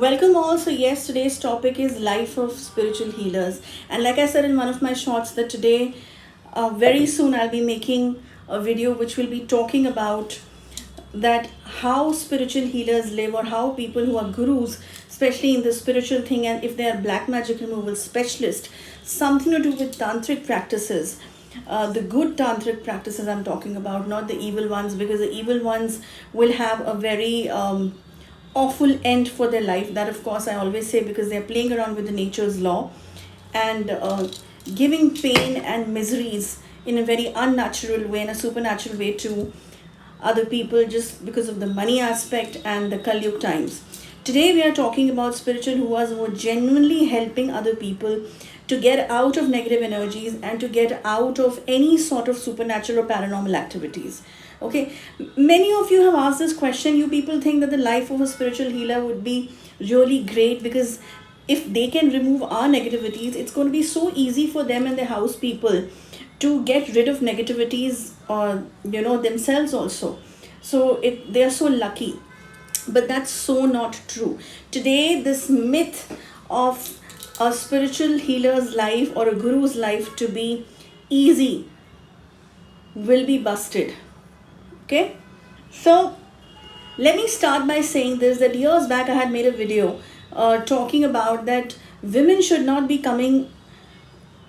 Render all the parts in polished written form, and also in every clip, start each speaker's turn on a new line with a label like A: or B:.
A: Welcome all. So yes, today's topic is life of spiritual healers, and like I said in one of my shorts that today, very soon I'll be making a video which will be talking about that how spiritual healers live, or how people who are gurus, especially in the spiritual thing, and if they are black magic removal specialist, something to do with tantric practices. The good tantric practices I'm talking about, not the evil ones, because the evil ones will have a very awful end for their life. That, of course, I always say, because they're playing around with the nature's law and giving pain and miseries in a very unnatural way, in a supernatural way to other people, just because of the money aspect and the Kali Yuga times. Today we are talking about spiritual who are genuinely helping other people to get out of negative energies and to get out of any sort of supernatural or paranormal activities. Okay, many of you have asked this question. You people think that the life of a spiritual healer would be really great, because if they can remove our negativities, it's going to be so easy for them and their house people to get rid of negativities, or themselves also. So they are so lucky, but that's so not true. Today, this myth of a spiritual healer's life or a guru's life to be easy will be busted. Okay, so let me start by saying this, that years back I had made a video talking about that women should not be coming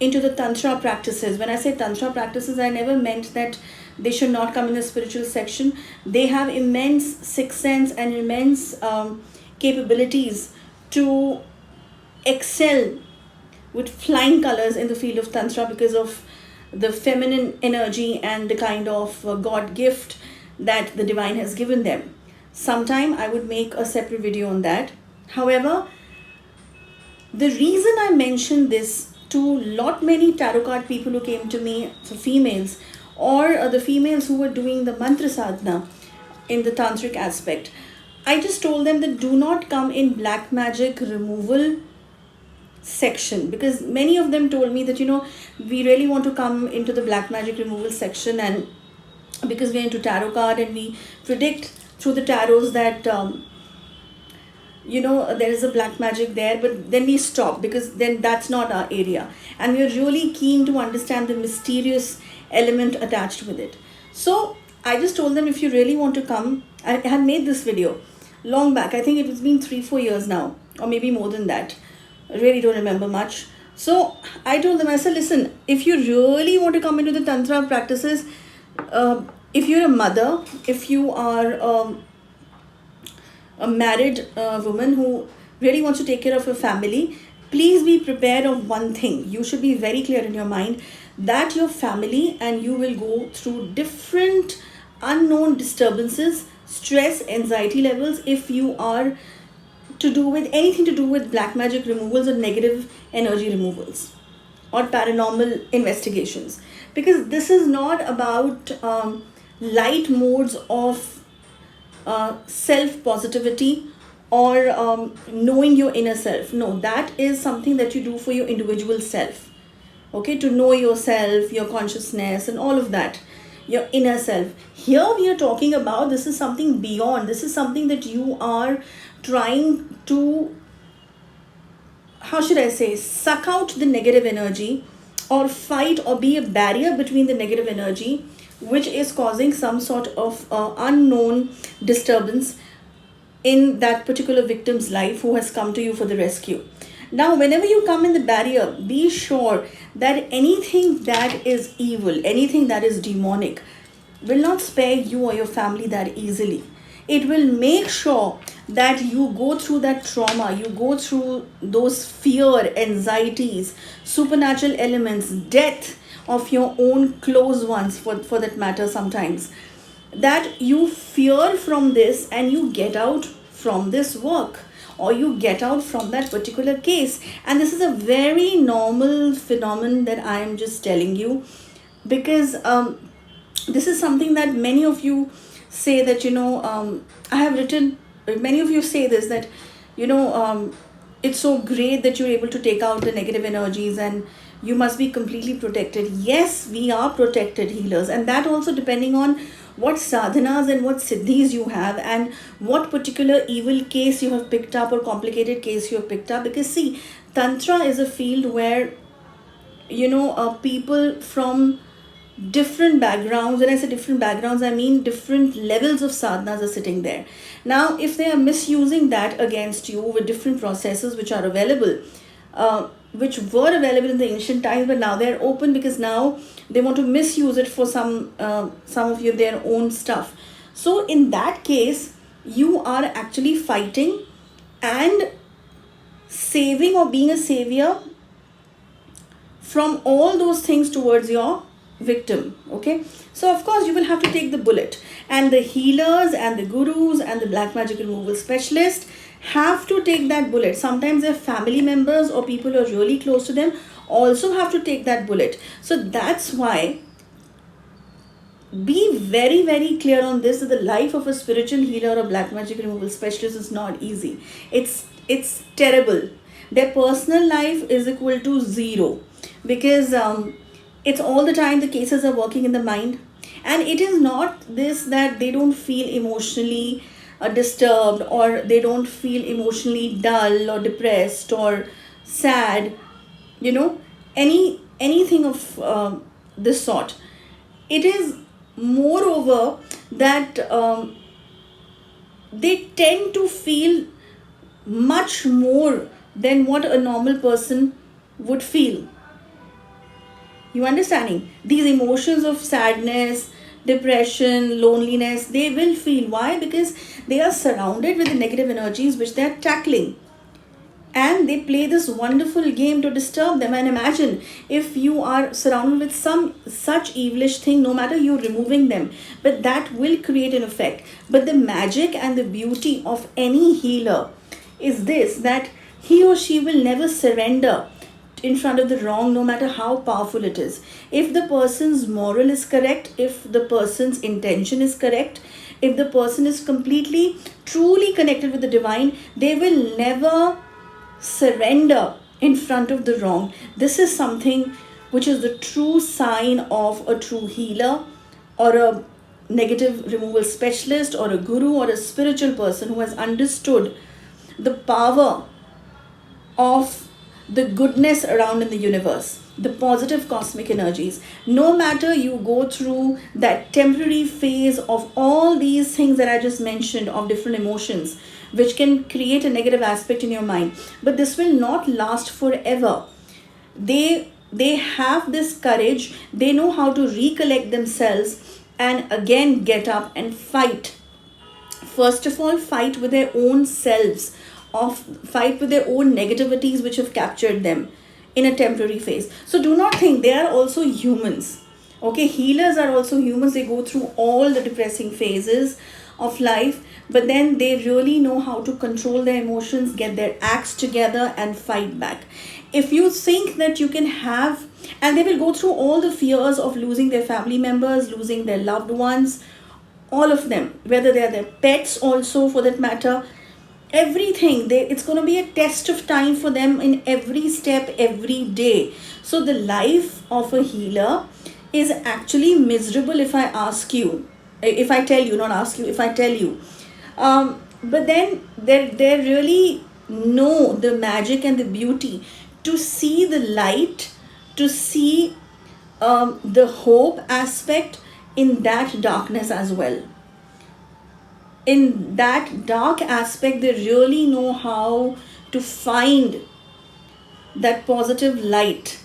A: into the tantra practices. When I say tantra practices, I never meant that they should not come in the spiritual section. They have immense sixth sense and immense capabilities to excel with flying colors in the field of tantra, because of the feminine energy and the kind of God gift that the divine has given them. Sometime I would make a separate video on that. However, the reason I mentioned this to many tarot card people who came to me, for females, or the females who were doing the mantra sadhana in the tantric aspect, I just told them that do not come in black magic removal section, because many of them told me that we really want to come into the black magic removal section, and because we're into tarot card and we predict through the tarots that there is a black magic there, but then we stop, because then that's not our area, and we are really keen to understand the mysterious element attached with it. So I just told them, if you really want to come, I had made this video long back. I think it has been 3-4 years now, or maybe more than that. I really don't remember much. So I told them, I said, listen, if you really want to come into the tantra practices, if you're a mother, if you are a married woman who really wants to take care of her family, please be prepared of one thing. You should be very clear in your mind that your family and you will go through different unknown disturbances, stress, anxiety levels, if you are to do with anything to do with black magic removals or negative energy removals or paranormal investigations. Because this is not about light modes of self-positivity or knowing your inner self. No, that is something that you do for your individual self. Okay, to know yourself, your consciousness and all of that, your inner self. Here we are talking about, this is something beyond. This is something that you are trying to, how should I say, suck out the negative energy, or fight or be a barrier between the negative energy, which is causing some sort of unknown disturbance in that particular victim's life who has come to you for the rescue. Now, whenever you come in the barrier, be sure that anything that is evil, anything that is demonic, will not spare you or your family that easily. It will make sure that you go through that trauma, you go through those fear, anxieties, supernatural elements, death of your own close ones, for that matter sometimes, that you fear from this and you get out from this work, or you get out from that particular case. And this is a very normal phenomenon that I am just telling you, because this is something that many of you say that, I have written, many of you say this, that, it's so great that you're able to take out the negative energies and you must be completely protected. Yes, we are protected healers, and that also depending on what sadhanas and what siddhis you have, and what particular evil case you have picked up or complicated case you have picked up. Because see, Tantra is a field where, people from different backgrounds, when I say different backgrounds, I mean different levels of sadhanas are sitting there. Now, if they are misusing that against you with different processes which are available, which were available in the ancient times, but now they're open because now they want to misuse it for some of their own stuff. So in that case, you are actually fighting and saving or being a savior from all those things towards your victim. Okay, so of course you will have to take the bullet, and the healers and the gurus and the black magic removal specialists have to take that bullet. Sometimes their family members or people who are really close to them also have to take that bullet. So that's why, be very, very clear on this, that the life of a spiritual healer or black magic removal specialist is not easy. It's terrible. Their personal life is equal to zero, because it's all the time the cases are working in the mind. And it is not this that they don't feel emotionally disturbed, or they don't feel emotionally dull or depressed or sad, anything of this sort. It is moreover that they tend to feel much more than what a normal person would feel. You understanding? These emotions of sadness, depression, loneliness, they will feel. Why? Because they are surrounded with the negative energies which they are tackling. And they play this wonderful game to disturb them. And imagine if you are surrounded with some such evilish thing, no matter you removing them, but that will create an effect. But the magic and the beauty of any healer is this, that he or she will never surrender in front of the wrong, no matter how powerful it is. If the person's moral is correct, if the person's intention is correct, if the person is completely, truly connected with the divine, they will never surrender in front of the wrong. This is something which is the true sign of a true healer, or a negative removal specialist, or a guru, or a spiritual person who has understood the power of the goodness around in the universe, the positive cosmic energies. No matter you go through that temporary phase of all these things that I just mentioned, of different emotions which can create a negative aspect in your mind, but this will not last forever. They have this courage, they know how to recollect themselves and again get up and fight. First of all, fight with their own selves, fight with their own negativities which have captured them in a temporary phase. So do not think, they are also humans. Okay, healers are also humans. They go through all the depressing phases of life, but then they really know how to control their emotions, get their acts together and fight back. If you think that you can have, and they will go through all the fears of losing their family members, losing their loved ones, all of them, whether they are their pets also for that matter, everything, it's going to be a test of time for them in every step, every day. So the life of a healer is actually miserable, if I tell you, not ask you, if I tell you. But then they really know the magic and the beauty, to see the light, to see the hope aspect in that darkness as well. In that dark aspect, they really know how to find that positive light,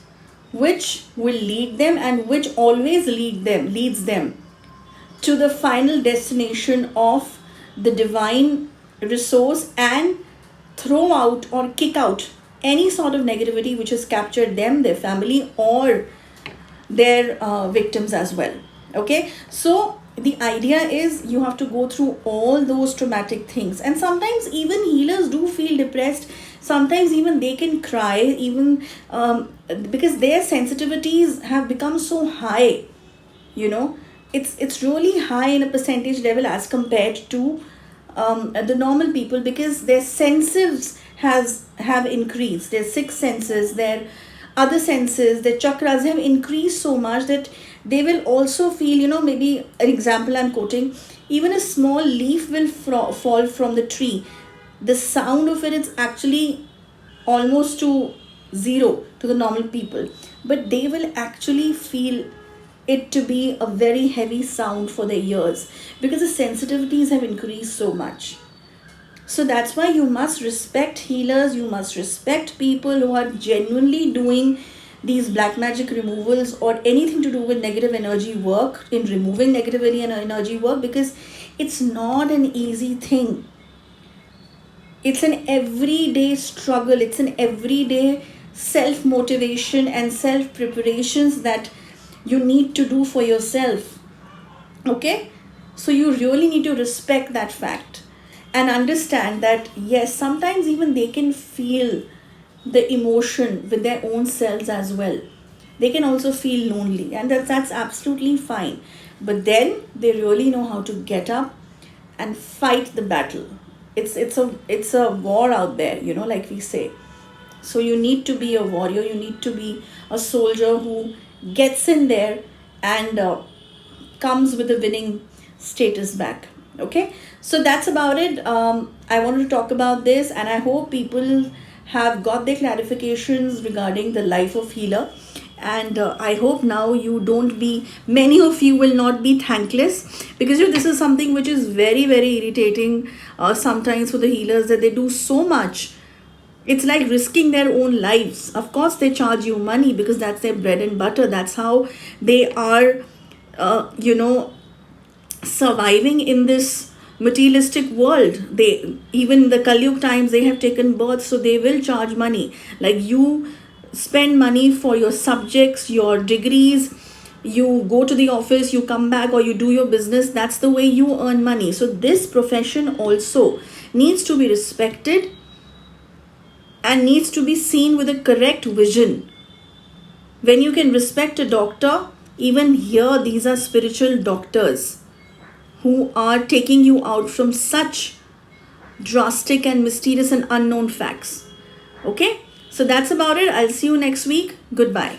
A: which will lead them, and which always leads them to the final destination of the divine resource, and throw out or kick out any sort of negativity which has captured them, their family, or their victims as well. Okay, so the idea is you have to go through all those traumatic things. And sometimes even healers do feel depressed. Sometimes even they can cry, even because their sensitivities have become so high. It's really high in a percentage level as compared to the normal people, because their senses have increased, their sixth senses, their other senses, their chakras have increased so much that they will also feel, maybe an example I'm quoting, even a small leaf will fall from the tree. The sound of it is actually almost to zero to the normal people, but they will actually feel it to be a very heavy sound for their ears because the sensitivities have increased so much. So that's why you must respect healers, you must respect people who are genuinely doing these black magic removals or anything to do with negative energy work, in removing negative energy work, because it's not an easy thing. It's an everyday struggle, it's an everyday self motivation and self preparations that you need to do for yourself. Okay? So you really need to respect that fact and understand that yes, sometimes even they can feel the emotion with their own selves as well. They can also feel lonely, and that's absolutely fine. But then they really know how to get up and fight the battle. It's a war out there, like we say. So you need to be a warrior, you need to be a soldier who gets in there and comes with the winning status back. Okay, so that's about it. I wanted to talk about this, and I hope people have got their clarifications regarding the life of healer. And I hope now you don't be, many of you will not be thankless, because this is something which is very, very irritating sometimes for the healers, that they do so much. It's like risking their own lives. Of course, they charge you money because that's their bread and butter. That's how they are, surviving in this materialistic world. They, even the Kalyug times, they have taken birth, so they will charge money. Like you spend money for your subjects, your degrees, you go to the office, you come back, or you do your business. That's the way you earn money. So this profession also needs to be respected and needs to be seen with a correct vision. When you can respect a doctor, even here these are spiritual doctors who are taking you out from such drastic and mysterious and unknown facts. Okay, so that's about it. I'll see you next week. Goodbye.